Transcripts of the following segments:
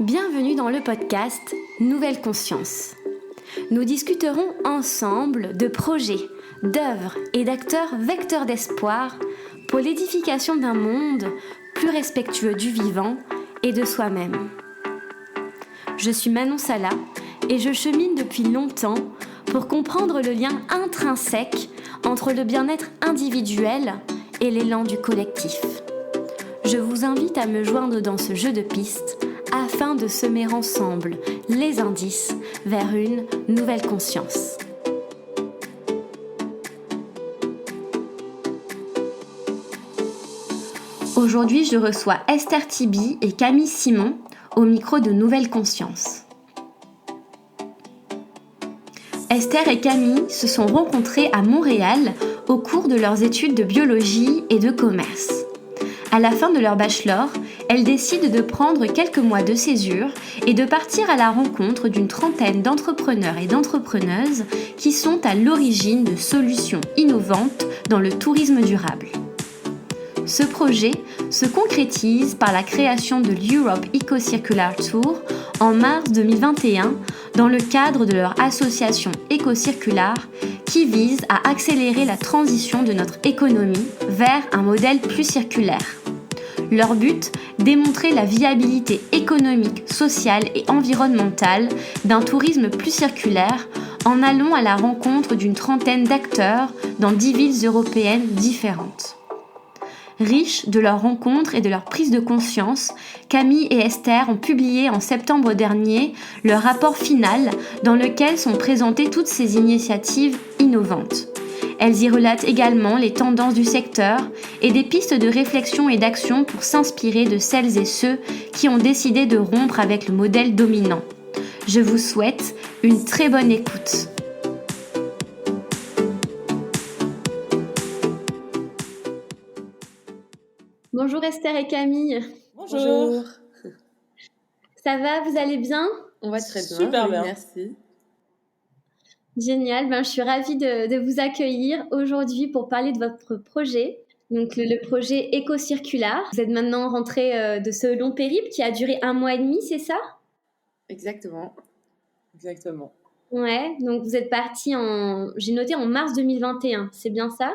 Bienvenue dans le podcast Nouvelle Conscience. Nous discuterons ensemble de projets, d'œuvres et d'acteurs vecteurs d'espoir pour l'édification d'un monde plus respectueux du vivant et de soi-même. Je suis Manon Sala et je chemine depuis longtemps pour comprendre le lien intrinsèque entre le bien-être individuel et l'élan du collectif. Je vous invite à me joindre dans ce jeu de pistes afin de semer ensemble les indices vers une nouvelle conscience. Aujourd'hui, je reçois Esther Tibi et Camille Simon au micro de Nouvelle Conscience. Esther et Camille se sont rencontrées à Montréal au cours de leurs études de biologie et de commerce. À la fin de leur bachelor, elles décident de prendre quelques mois de césure et de partir à la rencontre d'une trentaine d'entrepreneurs et d'entrepreneuses qui sont à l'origine de solutions innovantes dans le tourisme durable. Ce projet se concrétise par la création de l'Europe Eco-Circular Tour en mars 2021 dans le cadre de leur association Eco-Circular qui vise à accélérer la transition de notre économie vers un modèle plus circulaire. Leur but, démontrer la viabilité économique, sociale et environnementale d'un tourisme plus circulaire en allant à la rencontre d'une trentaine d'acteurs dans 10 villes européennes différentes. Riches de leurs rencontres et de leur prise de conscience, Camille et Esther ont publié en septembre dernier leur rapport final dans lequel sont présentées toutes ces initiatives innovantes. Elles y relatent également les tendances du secteur et des pistes de réflexion et d'action pour s'inspirer de celles et ceux qui ont décidé de rompre avec le modèle dominant. Je vous souhaite une très bonne écoute. Bonjour Esther et Camille. Bonjour. Ça va, vous allez bien ? On va très bien. Super bien. Merci. Génial, je suis ravie de vous accueillir aujourd'hui pour parler de votre projet, donc le projet Eco-Circular. Vous êtes maintenant rentré de ce long périple qui a duré 1 mois et demi, c'est ça ? Exactement. Ouais, donc vous êtes parti j'ai noté en mars 2021, c'est bien ça ?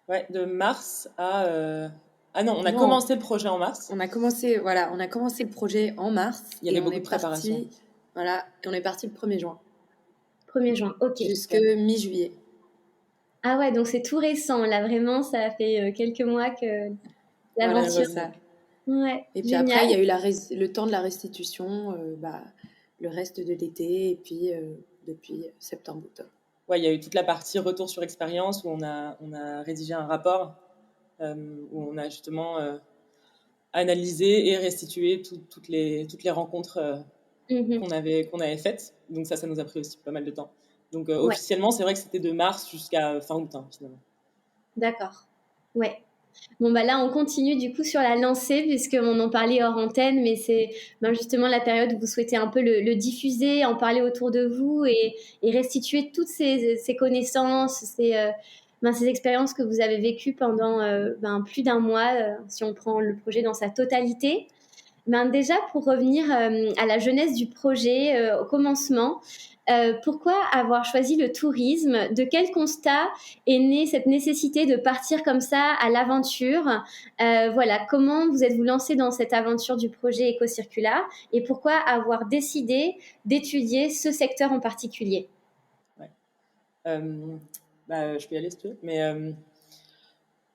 Ouais, de mars à... Ah non, on a commencé le projet en mars. On a commencé le projet en mars. Il y avait beaucoup de préparation. Et on est parti le 1er juin. 1er juin, ok. Jusque mi-juillet. Ah ouais, donc c'est tout récent, là vraiment, ça fait quelques mois que l'aventure... Voilà, ouais, et puis génial. après, il y a eu le temps de la restitution, le reste de l'été, et puis depuis septembre-octobre. Ouais, il y a eu toute la partie retour sur expérience où on a rédigé un rapport où on a justement analysé et restitué toutes les rencontres qu'on avait faites. Donc ça nous a pris aussi pas mal de temps. Donc officiellement, c'est vrai que c'était de mars jusqu'à fin août, finalement. D'accord. Ouais. Bon, là, on continue du coup sur la lancée, puisqu'on en parlait hors antenne, mais c'est justement la période où vous souhaitez un peu le diffuser, en parler autour de vous et restituer toutes ces connaissances, ces expériences que vous avez vécues pendant plus d'1 mois, si on prend le projet dans sa totalité. Déjà, pour revenir à la jeunesse du projet, au commencement, pourquoi avoir choisi le tourisme ? De quel constat est née cette nécessité de partir comme ça à l'aventure ? Comment vous êtes-vous lancé dans cette aventure du projet Eco-Circular et pourquoi avoir décidé d'étudier ce secteur en particulier ? Ouais. Je peux y aller si tu veux. Mais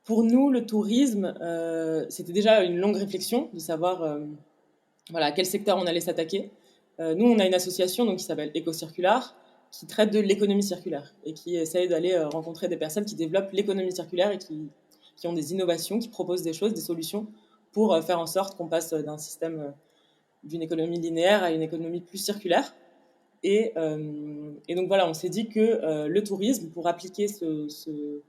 pour nous, le tourisme, c'était déjà une longue réflexion de savoir à quel secteur on allait s'attaquer. Nous, on a une association qui s'appelle Eco-Circular, qui traite de l'économie circulaire et qui essaye d'aller rencontrer des personnes qui développent l'économie circulaire et qui ont des innovations, qui proposent des choses, des solutions pour faire en sorte qu'on passe d'un système d'une économie linéaire à une économie plus circulaire. Et donc on s'est dit que le tourisme, pour appliquer ce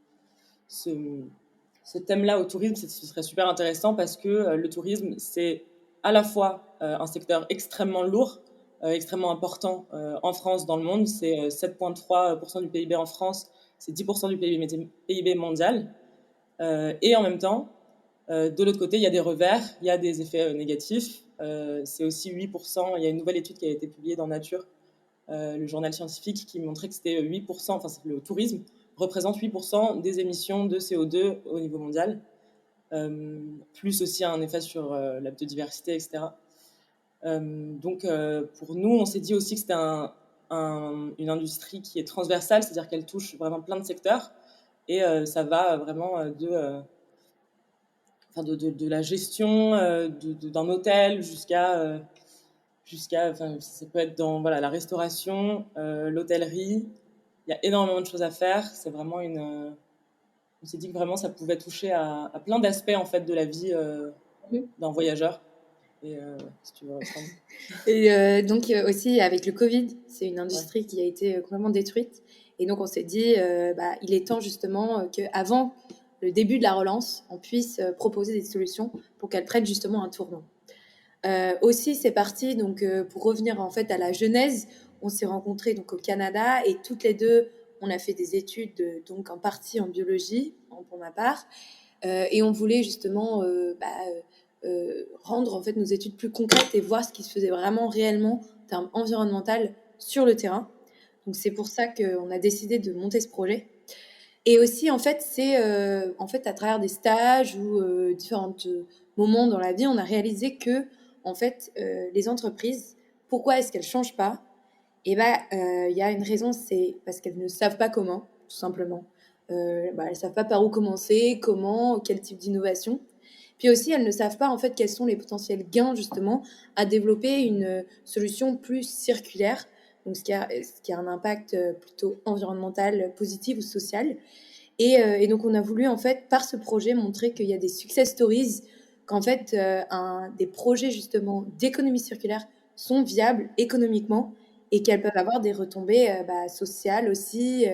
thème-là au tourisme, ce serait super intéressant parce que le tourisme, c'est à la fois un secteur extrêmement lourd, extrêmement important en France, dans le monde. C'est 7,3% du PIB en France, c'est 10% du PIB mondial. Et en même temps, De l'autre côté, il y a des revers, il y a des effets négatifs. C'est aussi 8%. Il y a une nouvelle étude qui a été publiée dans Nature, le journal scientifique, qui montrait que c'était 8%, enfin le tourisme représente 8% des émissions de CO2 au niveau mondial, plus aussi un effet sur la biodiversité, etc. Donc pour nous, on s'est dit aussi que c'était une industrie qui est transversale, c'est-à-dire qu'elle touche vraiment plein de secteurs, et ça va vraiment de la gestion d'un hôtel jusqu'à ça peut être dans la restauration, l'hôtellerie. Il y a énormément de choses à faire. C'est vraiment on s'est dit que vraiment ça pouvait toucher à plein d'aspects en fait de la vie d'un voyageur. Et si tu veux répondre. Et donc aussi avec le Covid, c'est une industrie qui a été complètement détruite. Et donc on s'est dit, il est temps justement qu'avant le début de la relance, on puisse proposer des solutions pour qu'elle prenne justement un tournant. Aussi, c'est parti donc pour revenir en fait à la genèse. On s'est rencontrés donc au Canada et toutes les deux, on a fait des études donc en partie en biologie, pour ma part, et on voulait justement rendre en fait nos études plus concrètes et voir ce qui se faisait vraiment réellement en termes environnemental sur le terrain. Donc c'est pour ça qu'on a décidé de monter ce projet. Et aussi en fait c'est en fait à travers des stages ou différents moments dans la vie, on a réalisé que en fait les entreprises, pourquoi est-ce qu'elles changent pas? Et il y a une raison, c'est parce qu'elles ne savent pas comment, tout simplement. Elles savent pas par où commencer, comment, quel type d'innovation. Puis aussi, elles ne savent pas en fait quels sont les potentiels gains justement à développer une solution plus circulaire, donc ce qui a un impact plutôt environnemental, positif ou social. Et donc on a voulu en fait par ce projet montrer qu'il y a des success stories, qu'en fait des projets justement d'économie circulaire sont viables économiquement et qu'elles peuvent avoir des retombées sociales aussi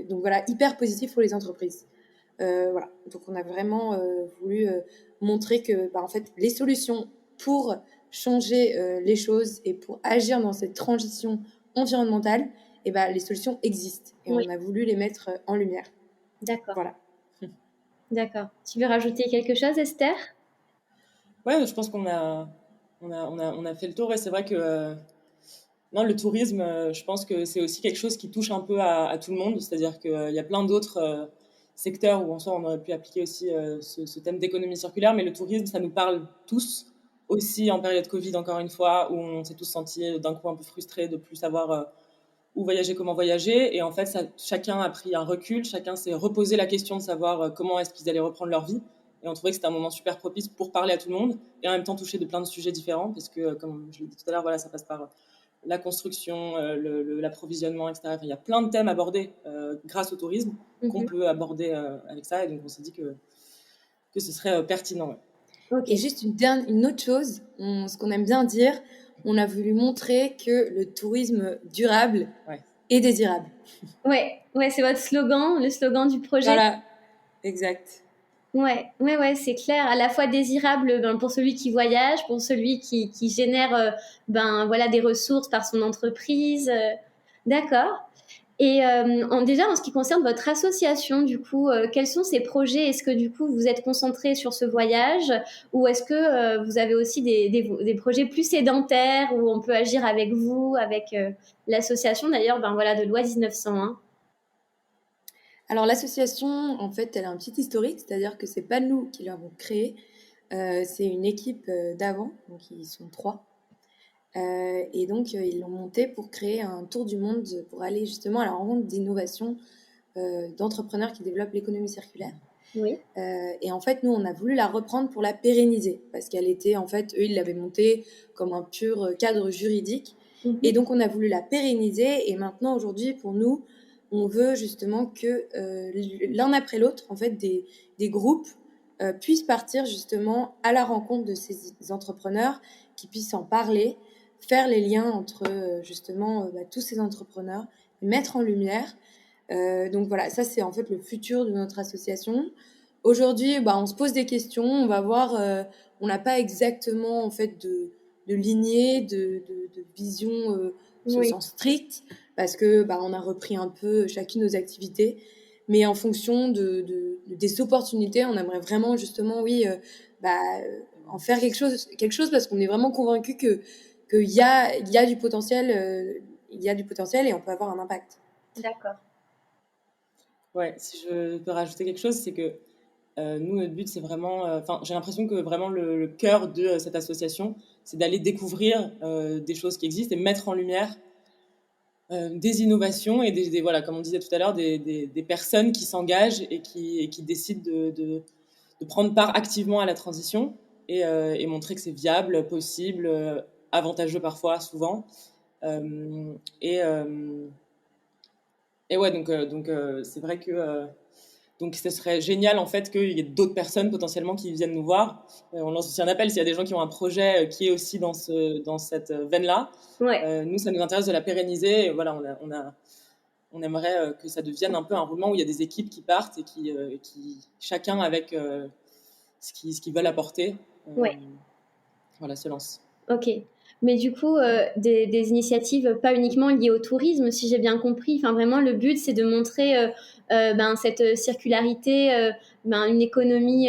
donc voilà hyper positives pour les entreprises. Voilà, donc on a vraiment voulu montrer que en fait les solutions pour changer les choses et pour agir dans cette transition environnementale, les solutions existent et Oui. on a voulu les mettre en lumière. D'accord. Voilà. D'accord. Tu veux rajouter quelque chose, Esther? Ouais, je pense qu'on on a fait le tour, et c'est vrai que non, le tourisme, je pense que c'est aussi quelque chose qui touche un peu à tout le monde, c'est-à-dire qu'il y a plein d'autres secteurs où en soi on aurait pu appliquer aussi ce thème d'économie circulaire, mais le tourisme, ça nous parle tous, aussi en période Covid, encore une fois, où on s'est tous sentis d'un coup un peu frustrés de plus savoir où voyager, comment voyager, et en fait chacun a pris un recul, chacun s'est reposé la question de savoir comment est-ce qu'ils allaient reprendre leur vie, et on trouvait que c'était un moment super propice pour parler à tout le monde, et en même temps toucher de plein de sujets différents, parce que comme je l'ai dit tout à l'heure, voilà, ça passe par la construction, l'approvisionnement, etc. Enfin, il y a plein de thèmes abordés grâce au tourisme qu'on peut aborder avec ça. Et donc, on s'est dit que ce serait pertinent. Ouais. Okay. Et juste une autre chose, ce qu'on aime bien dire, on a voulu montrer que le tourisme durable est désirable. Ouais, c'est votre slogan, le slogan du projet. Voilà, exact. Ouais, c'est clair. À la fois désirable pour celui qui voyage, pour celui qui génère des ressources par son entreprise. D'accord. Et déjà, en ce qui concerne votre association, du coup, quels sont ces projets? Est-ce que du coup, vous êtes concentré sur ce voyage, ou est-ce que vous avez aussi des projets plus sédentaires où on peut agir avec vous, avec l'association d'ailleurs de loi 1901? Alors l'association, en fait, elle a un petit historique, c'est-à-dire que c'est pas nous qui l'avons créée, c'est une équipe d'avant, donc ils sont 3. Et donc ils l'ont montée pour créer un tour du monde pour aller justement à la rencontre d'innovations d'entrepreneurs qui développent l'économie circulaire. Oui. Et en fait, nous, on a voulu la reprendre pour la pérenniser parce qu'elle était, en fait, eux, ils l'avaient montée comme un pur cadre juridique. Et donc, on a voulu la pérenniser. Et maintenant, aujourd'hui, pour nous, on veut justement que l'un après l'autre, en fait, des groupes puissent partir justement à la rencontre de ces entrepreneurs, qui puissent en parler, faire les liens entre justement tous ces entrepreneurs, mettre en lumière. Donc voilà, ça c'est en fait le futur de notre association. Aujourd'hui, on se pose des questions, on va voir, on n'a pas exactement en fait de lignée, de vision au sens strict, parce que on a repris un peu chacune nos activités. mais en fonction des opportunités, on aimerait vraiment justement, oui, en faire quelque chose parce qu'on est vraiment convaincu qu'il y a du potentiel, et on peut avoir un impact. D'accord. Ouais, si je peux rajouter quelque chose, c'est que nous, notre but, c'est vraiment. Enfin, j'ai l'impression que vraiment le cœur de cette association, c'est d'aller découvrir des choses qui existent et mettre en lumière des innovations et voilà, comme on disait tout à l'heure, des personnes qui s'engagent et qui décident de prendre part activement à la transition et montrer que c'est viable, possible, avantageux parfois, souvent. Euh, et, euh, et ouais, donc c'est vrai que donc, ce serait génial en fait qu'il y ait d'autres personnes potentiellement qui viennent nous voir. On lance aussi un appel s'il y a des gens qui ont un projet qui est aussi dans cette veine-là. Ouais. Nous, ça nous intéresse de la pérenniser. Et voilà, on aimerait que ça devienne un peu un roulement où il y a des équipes qui partent et qui chacun avec ce qu'ils veulent apporter, Ouais. voilà, se lance. Ok. Mais du coup, des initiatives pas uniquement liées au tourisme, si j'ai bien compris. Enfin, vraiment, le but, c'est de montrer cette circularité, une économie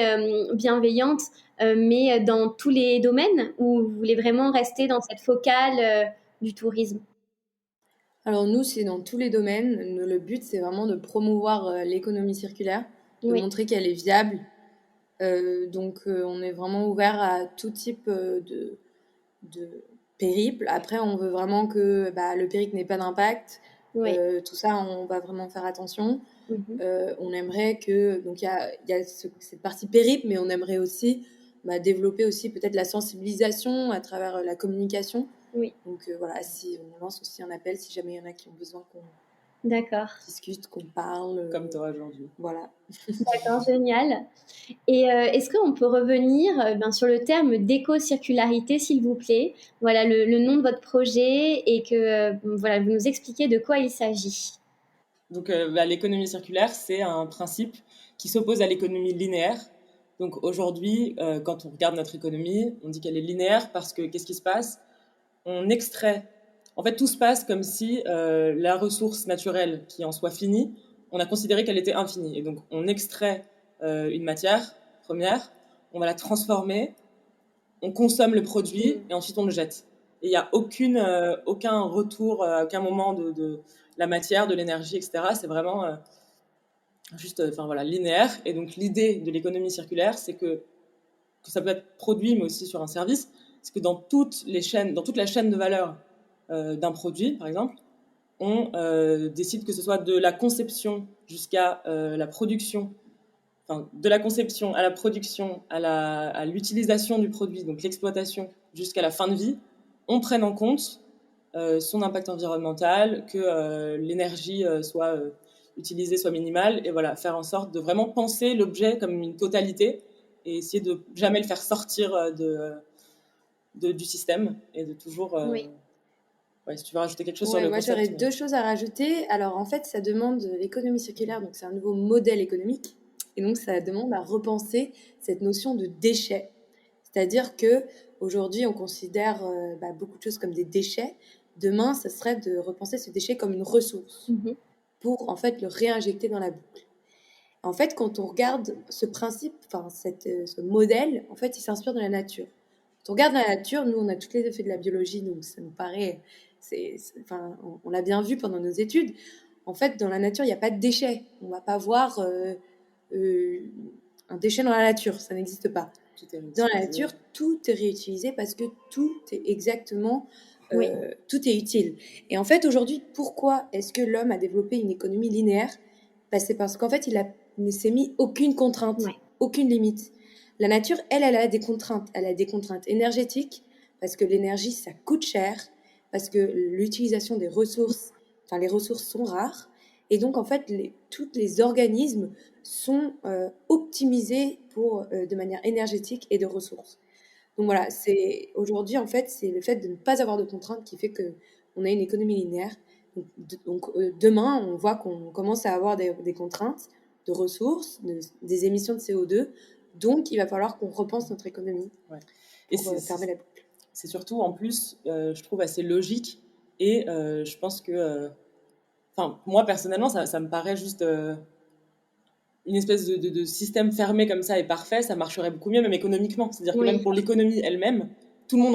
bienveillante, mais dans tous les domaines, où vous voulez vraiment rester dans cette focale du tourisme. Alors nous, c'est dans tous les domaines. Le but, c'est vraiment de promouvoir l'économie circulaire, de Oui, montrer qu'elle est viable. On est vraiment ouvert à tout type de périple. Après, on veut vraiment que le périple n'ait pas d'impact. oui. Tout ça, on va vraiment faire attention. Mhm. On aimerait que... Donc, il y a cette partie périple, mais on aimerait aussi développer aussi peut-être la sensibilisation à travers la communication. Oui, Donc, voilà, si on lance aussi un appel, si jamais il y en a qui ont besoin qu'on d'accord. discute, qu'on parle. Comme toi aujourd'hui. Voilà. D'accord, génial. Et est-ce qu'on peut revenir sur le terme d'éco-circularité, s'il vous plaît? Voilà le nom de votre projet et que voilà, vous nous expliquez de quoi il s'agit. Donc, l'économie circulaire, c'est un principe qui s'oppose à l'économie linéaire. Donc, aujourd'hui, quand on regarde notre économie, on dit qu'elle est linéaire parce que qu'est-ce qui se passe? On extrait. En fait, tout se passe comme si la ressource naturelle qui en soit finie, on a considéré qu'elle était infinie. Et donc, on extrait une matière première, on va la transformer, on consomme le produit et ensuite on le jette. Et il n'y a aucun retour, à aucun moment de la matière, de l'énergie, etc. C'est vraiment juste voilà, linéaire. Et donc l'idée de l'économie circulaire, c'est que ça peut être produit, mais aussi sur un service, c'est que dans toute la chaîne de valeur d'un produit, par exemple, on décide que ce soit de la conception jusqu'à la production, enfin, de la conception à la production, à l'utilisation du produit, donc l'exploitation jusqu'à la fin de vie, on prenne en compte son impact environnemental, que l'énergie soit utilisée, soit minimale, et voilà, faire en sorte de vraiment penser l'objet comme une totalité et essayer de jamais le faire sortir du système et de toujours. Oui. Ouais, si tu veux rajouter quelque chose sur Ouais, le moi concept. j'aurais deux choses à rajouter. Alors en fait, ça demande l'économie circulaire, donc c'est un nouveau modèle économique. Et donc ça demande à repenser cette notion de déchet. C'est-à-dire que aujourd'hui, on considère beaucoup de choses comme des déchets. Demain, ça serait de repenser ce déchet comme une ressource Mhm. pour en fait le réinjecter dans la boucle. En fait, quand on regarde ce principe, ce modèle, en fait, il s'inspire de la nature. Quand on regarde la nature, nous, on a tous les effets de la biologie, donc ça nous paraît, on l'a bien vu pendant nos études. En fait, dans la nature, il n'y a pas de déchets. On ne va pas voir euh, un déchet dans la nature, ça n'existe pas. Dans la nature, tout est réutilisé parce que tout est exactement, Oui. tout est utile. Et en fait, aujourd'hui, pourquoi est-ce que l'homme a développé une économie linéaire? C'est parce qu'en fait, ne s'est mis aucune contrainte, Ouais. aucune limite. La nature, elle a des contraintes. Elle a des contraintes énergétiques, parce que l'énergie, ça coûte cher, parce que l'utilisation des ressources, enfin, les ressources sont rares. Et donc, en fait, tous les organismes sont optimisés de manière énergétique et de ressources. Donc voilà, aujourd'hui, en fait, c'est le fait de ne pas avoir de contraintes qui fait qu'on a une économie linéaire. Demain, on voit qu'on commence à avoir des contraintes de ressources, des émissions de CO2. Donc, il va falloir qu'on repense notre économie pour fermer la boucle. C'est surtout, en plus, je trouve assez logique. Et je pense que... Enfin, moi, personnellement, ça me paraît juste une espèce de système fermé comme ça et parfait, ça marcherait beaucoup mieux, même économiquement. C'est-à-dire que Oui. même pour l'économie elle-même, tout le monde